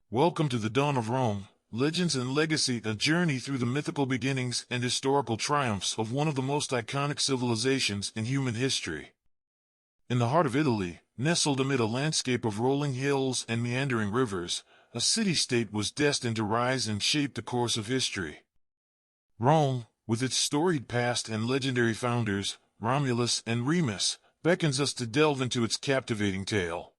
Welcome to the Dawn of Rome, Legends and Legacy, a journey through the mythical beginnings and historical triumphs of one of the most iconic civilizations in human history. In the heart of Italy, nestled amid a landscape of rolling hills and meandering rivers, a city-state was destined to rise and shape the course of history. Rome, with its storied past and legendary founders, Romulus and Remus, beckons us to delve into its captivating tale.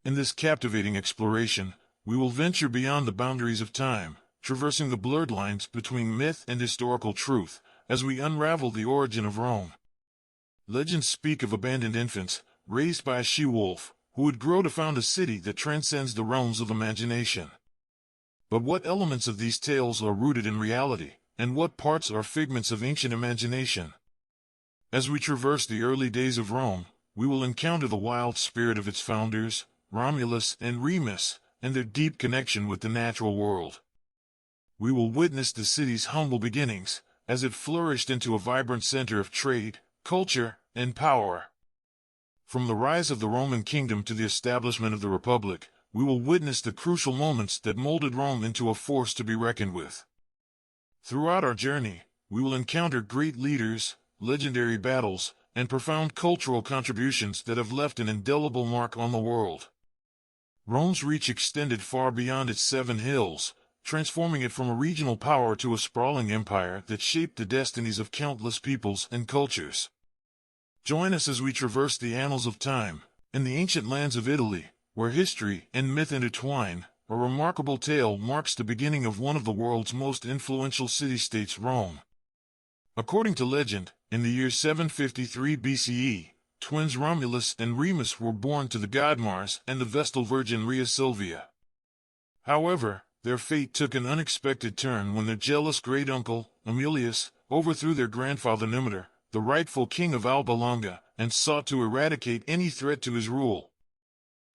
In this captivating exploration, we will venture beyond the boundaries of time, traversing the blurred lines between myth and historical truth, as we unravel the origin of Rome. Legends speak of abandoned infants, raised by a she-wolf, who would grow to found a city that transcends the realms of imagination. But what elements of these tales are rooted in reality, and what parts are figments of ancient imagination? As we traverse the early days of Rome, we will encounter the wild spirit of its founders, Romulus and Remus, and their deep connection with the natural world. We will witness the city's humble beginnings, as it flourished into a vibrant center of trade, culture, and power. From the rise of the Roman kingdom to the establishment of the Republic, we will witness the crucial moments that molded Rome into a force to be reckoned with. Throughout our journey, we will encounter great leaders, legendary battles, and profound cultural contributions that have left an indelible mark on the world. Rome's reach extended far beyond its 7 hills, transforming it from a regional power to a sprawling empire that shaped the destinies of countless peoples and cultures. Join us as we traverse the annals of time, in the ancient lands of Italy, where history and myth intertwine. A remarkable tale marks the beginning of one of the world's most influential city-states, Rome. According to legend, in the year 753 BCE, twins Romulus and Remus were born to the god Mars and the Vestal Virgin Rhea Silvia. However, their fate took an unexpected turn when their jealous great-uncle, Amulius, overthrew their grandfather Numitor, the rightful king of Alba Longa, and sought to eradicate any threat to his rule.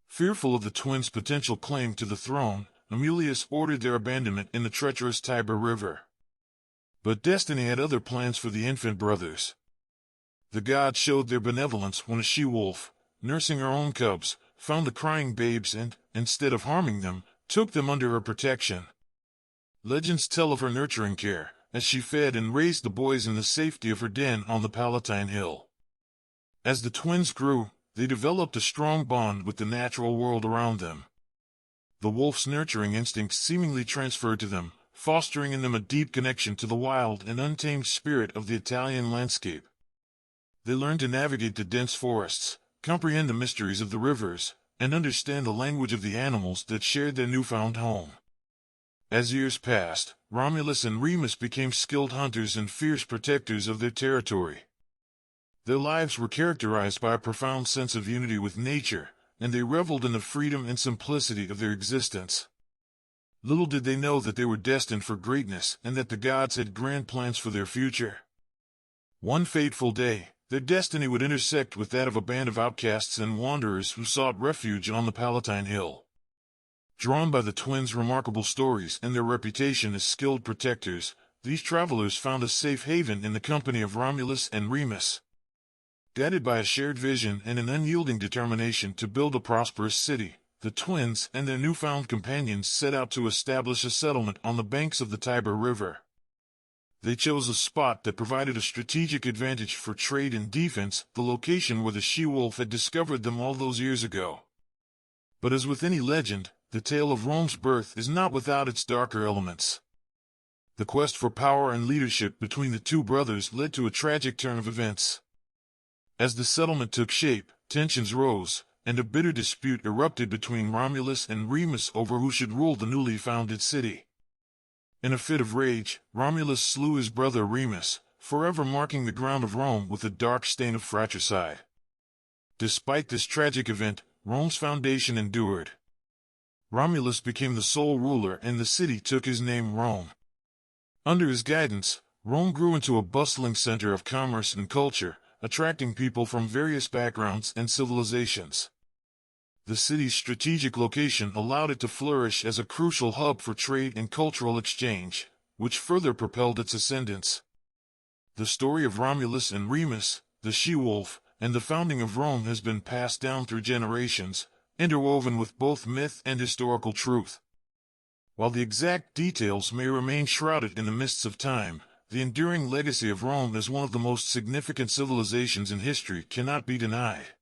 Fearful of the twins' potential claim to the throne, Amulius ordered their abandonment in the treacherous Tiber River. But destiny had other plans for the infant brothers. The gods showed their benevolence when a she-wolf, nursing her own cubs, found the crying babes and, instead of harming them, took them under her protection. Legends tell of her nurturing care, as she fed and raised the boys in the safety of her den on the Palatine Hill. As the twins grew, they developed a strong bond with the natural world around them. The wolf's nurturing instincts seemingly transferred to them, fostering in them a deep connection to the wild and untamed spirit of the Italian landscape. They learned to navigate the dense forests, comprehend the mysteries of the rivers, and understand the language of the animals that shared their newfound home. As years passed, Romulus and Remus became skilled hunters and fierce protectors of their territory. Their lives were characterized by a profound sense of unity with nature, and they reveled in the freedom and simplicity of their existence. Little did they know that they were destined for greatness and that the gods had grand plans for their future. One fateful day, their destiny would intersect with that of a band of outcasts and wanderers who sought refuge on the Palatine Hill. Drawn by the twins' remarkable stories and their reputation as skilled protectors, these travelers found a safe haven in the company of Romulus and Remus. Guided by a shared vision and an unyielding determination to build a prosperous city, the twins and their newfound companions set out to establish a settlement on the banks of the Tiber River. They chose a spot that provided a strategic advantage for trade and defense, the location where the she-wolf had discovered them all those years ago. But as with any legend, the tale of Rome's birth is not without its darker elements. The quest for power and leadership between the two brothers led to a tragic turn of events. As the settlement took shape, tensions rose, and a bitter dispute erupted between Romulus and Remus over who should rule the newly founded city. In a fit of rage, Romulus slew his brother Remus, forever marking the ground of Rome with a dark stain of fratricide. Despite this tragic event, Rome's foundation endured. Romulus became the sole ruler and the city took his name Rome. Under his guidance, Rome grew into a bustling center of commerce and culture, attracting people from various backgrounds and civilizations. The city's strategic location allowed it to flourish as a crucial hub for trade and cultural exchange, which further propelled its ascendance. The story of Romulus and Remus, the she-wolf, and the founding of Rome has been passed down through generations, interwoven with both myth and historical truth. While the exact details may remain shrouded in the mists of time, the enduring legacy of Rome as one of the most significant civilizations in history cannot be denied.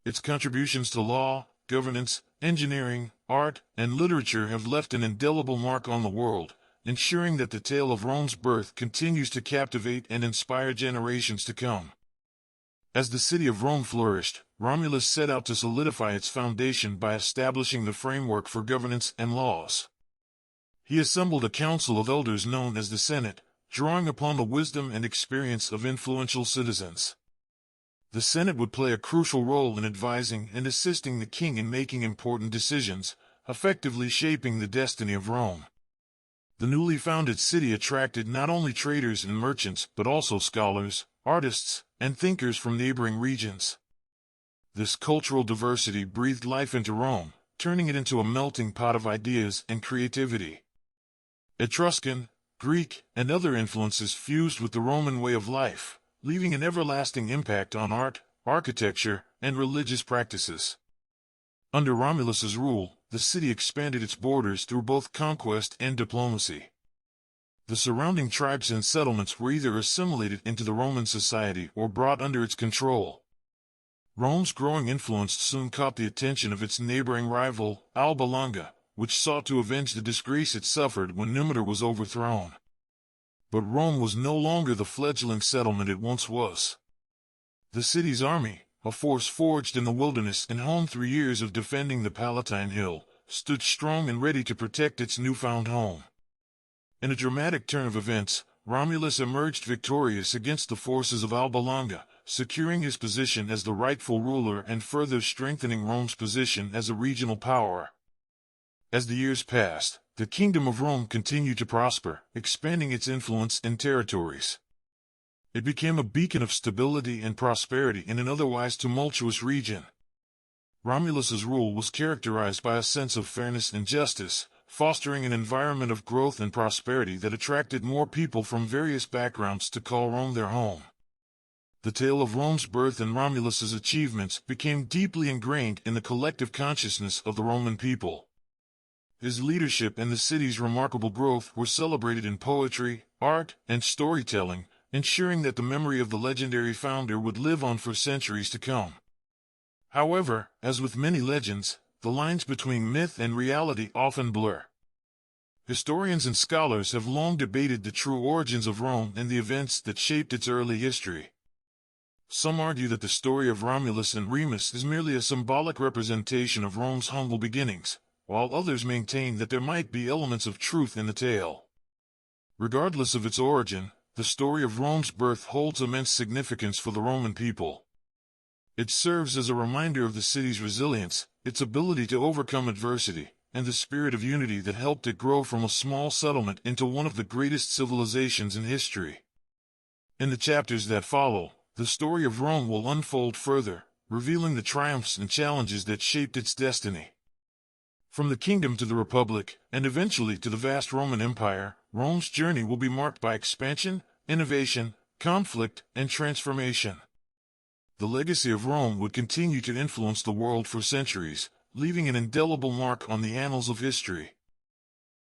Its contributions to law, governance, engineering, art, and literature have left an indelible mark on the world, ensuring that the tale of Rome's birth continues to captivate and inspire generations to come. As the city of Rome flourished, Romulus set out to solidify its foundation by establishing the framework for governance and laws. He assembled a council of elders known as the Senate, drawing upon the wisdom and experience of influential citizens. The Senate would play a crucial role in advising and assisting the king in making important decisions, effectively shaping the destiny of Rome. The newly founded city attracted not only traders and merchants but also scholars, artists, and thinkers from neighboring regions. This cultural diversity breathed life into Rome, turning it into a melting pot of ideas and creativity. Etruscan, Greek, and other influences fused with the Roman way of life, leaving an everlasting impact on art, architecture, and religious practices. Under Romulus's rule, the city expanded its borders through both conquest and diplomacy. The surrounding tribes and settlements were either assimilated into the Roman society or brought under its control. Rome's growing influence soon caught the attention of its neighboring rival, Alba Longa, which sought to avenge the disgrace it suffered when Numitor was overthrown. But Rome was no longer the fledgling settlement it once was. The city's army, a force forged in the wilderness and honed through years of defending the Palatine Hill, stood strong and ready to protect its newfound home. In a dramatic turn of events, Romulus emerged victorious against the forces of Alba Longa, securing his position as the rightful ruler and further strengthening Rome's position as a regional power. As the years passed, the Kingdom of Rome continued to prosper, expanding its influence and territories. It became a beacon of stability and prosperity in an otherwise tumultuous region. Romulus's rule was characterized by a sense of fairness and justice, fostering an environment of growth and prosperity that attracted more people from various backgrounds to call Rome their home. The tale of Rome's birth and Romulus's achievements became deeply ingrained in the collective consciousness of the Roman people. His leadership and the city's remarkable growth were celebrated in poetry, art, and storytelling, ensuring that the memory of the legendary founder would live on for centuries to come. However, as with many legends, the lines between myth and reality often blur. Historians and scholars have long debated the true origins of Rome and the events that shaped its early history. Some argue that the story of Romulus and Remus is merely a symbolic representation of Rome's humble beginnings, while others maintain that there might be elements of truth in the tale. Regardless of its origin, the story of Rome's birth holds immense significance for the Roman people. It serves as a reminder of the city's resilience, its ability to overcome adversity, and the spirit of unity that helped it grow from a small settlement into one of the greatest civilizations in history. In the chapters that follow, the story of Rome will unfold further, revealing the triumphs and challenges that shaped its destiny. From the kingdom to the republic, and eventually to the vast Roman Empire, Rome's journey will be marked by expansion, innovation, conflict, and transformation. The legacy of Rome would continue to influence the world for centuries, leaving an indelible mark on the annals of history.